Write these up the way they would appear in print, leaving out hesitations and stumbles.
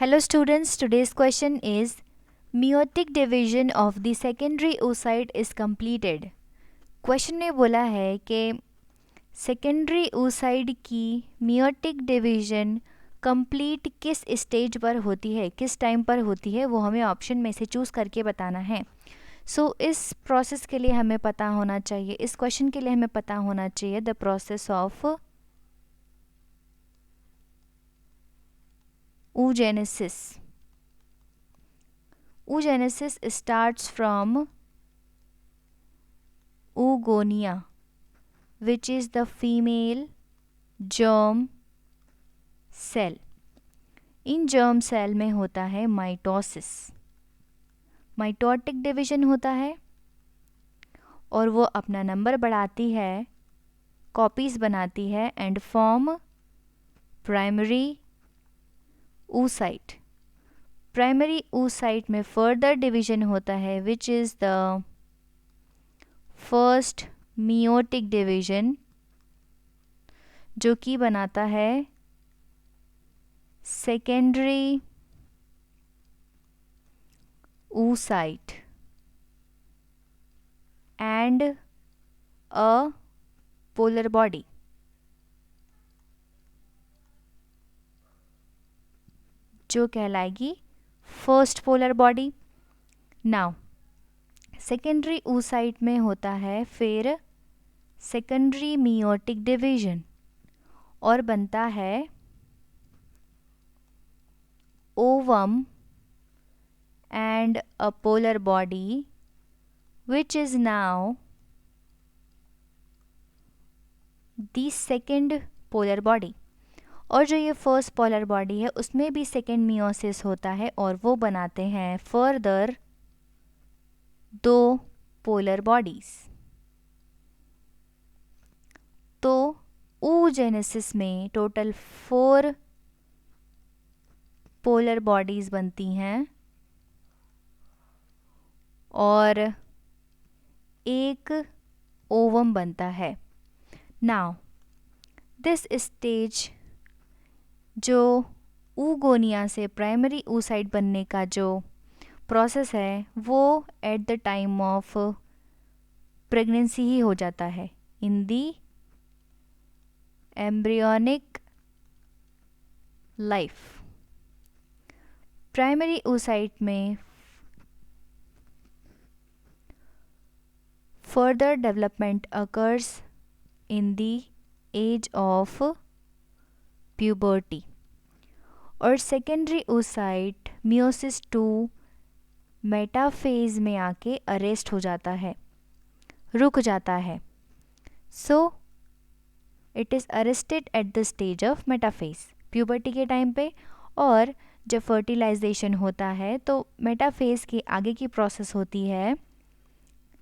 Hello students, today's question is meiotic division of the secondary oocyte is completed. Question में बोला है कि secondary oocyte की meiotic division complete किस stage पर होती है, किस टाइम पर होती है, वो हमें ऑप्शन में से चूज़ करके बताना है. सो इस प्रोसेस के लिए हमें पता होना चाहिए, इस क्वेश्चन के लिए हमें पता होना चाहिए the process of oogenesis. Oogenesis starts from oogonia, which is the female germ cell. In germ cell में होता है माइटोसिस, माइटोटिक डिवीजन होता है और वो अपना नंबर बढ़ाती है, कॉपीज़ बनाती है and form primary oocyte. Primary oocyte में फर्दर डिवीजन होता है which is the first meiotic division, जो कि बनाता है secondary oocyte and a polar body. जो कहलाएगी first polar body. Now secondary oocyte में होता है फिर सेकेंडरी meiotic डिवीजन और बनता है ovum and a polar body which is now the second polar body. और जो ये फर्स्ट पोलर बॉडी है उसमें भी सेकेंड मियोसिस होता है और वो बनाते हैं फर्दर दो पोलर बॉडीज. तो oogenesis में टोटल 4 पोलर बॉडीज बनती हैं और एक ओवम बनता है. नाउ दिस स्टेज जो oogonia से प्राइमरी oocyte बनने का जो प्रोसेस है वो at the time of pregnancy ही हो जाता है, in the embryonic life. Primary oocyte में further development occurs in the age of puberty और सेकेंडरी oocyte मियोसिस 2 मेटाफेज में आके अरेस्ट हो जाता है, रुक जाता है. So it is arrested eight the stage of metaphase puberty के टाइम पे. और जब फर्टिलाइजेशन होता है तो मेटाफेज के आगे की प्रोसेस होती है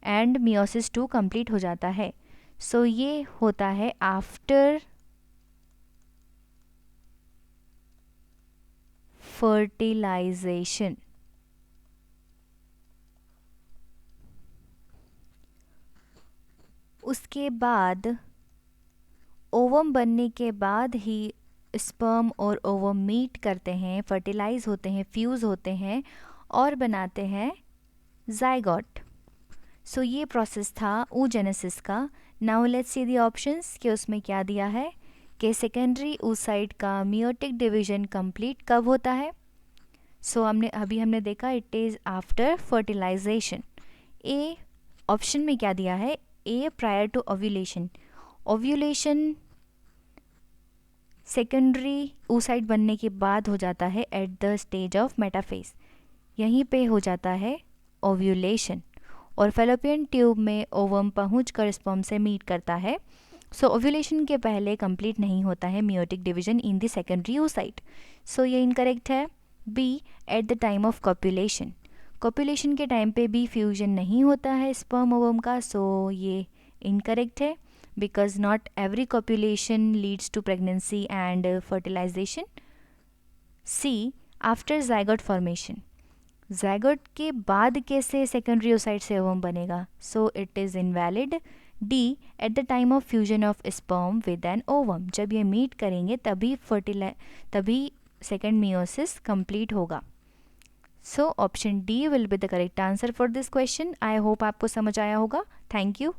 एंड मियोसिस 2 कंप्लीट हो जाता है. सो ये होता है आफ्टर फर्टिलाइजेशन. उसके बाद ओवम बनने के बाद ही स्पर्म और ओवम मीट करते हैं, फर्टिलाइज होते हैं, फ्यूज़ होते हैं और बनाते हैं जाइगोट. सो ये प्रोसेस था oogenesis का. Now let's see the options कि उसमें क्या दिया है कि सेकेंडरी oocyte का meiotic डिवीजन कंप्लीट कब होता है. सो हमने देखा it is after fertilization. A option में क्या दिया है, A prior to ovulation. Ovulation secondary oocyte बनने के बाद हो जाता है at the stage of metaphase, यहीं पे हो जाता है ओव्यूलेशन. और फेलोपियन ट्यूब में ओवम पहुंचकर स्पर्म से मीट करता है. सो ओव्यूलेशन के पहले कंप्लीट नहीं होता है meiotic division in the secondary oocyte. So ये इनकरेक्ट है. B at the time of copulation, copulation के टाइम पे भी फ्यूजन नहीं होता है स्पर्म ओवम का. सो ये इनकरेक्ट है because not every copulation leads to pregnancy and fertilization. C after zygote formation, zygote के बाद कैसे secondary oocyte से ovum बनेगा, so it is invalid. D at the time of fusion of sperm with an ovum, जब ये meet करेंगे तभी second meiosis complete होगा। So option D will be the correct answer for this question. I hope आपको समझ आया होगा। Thank you.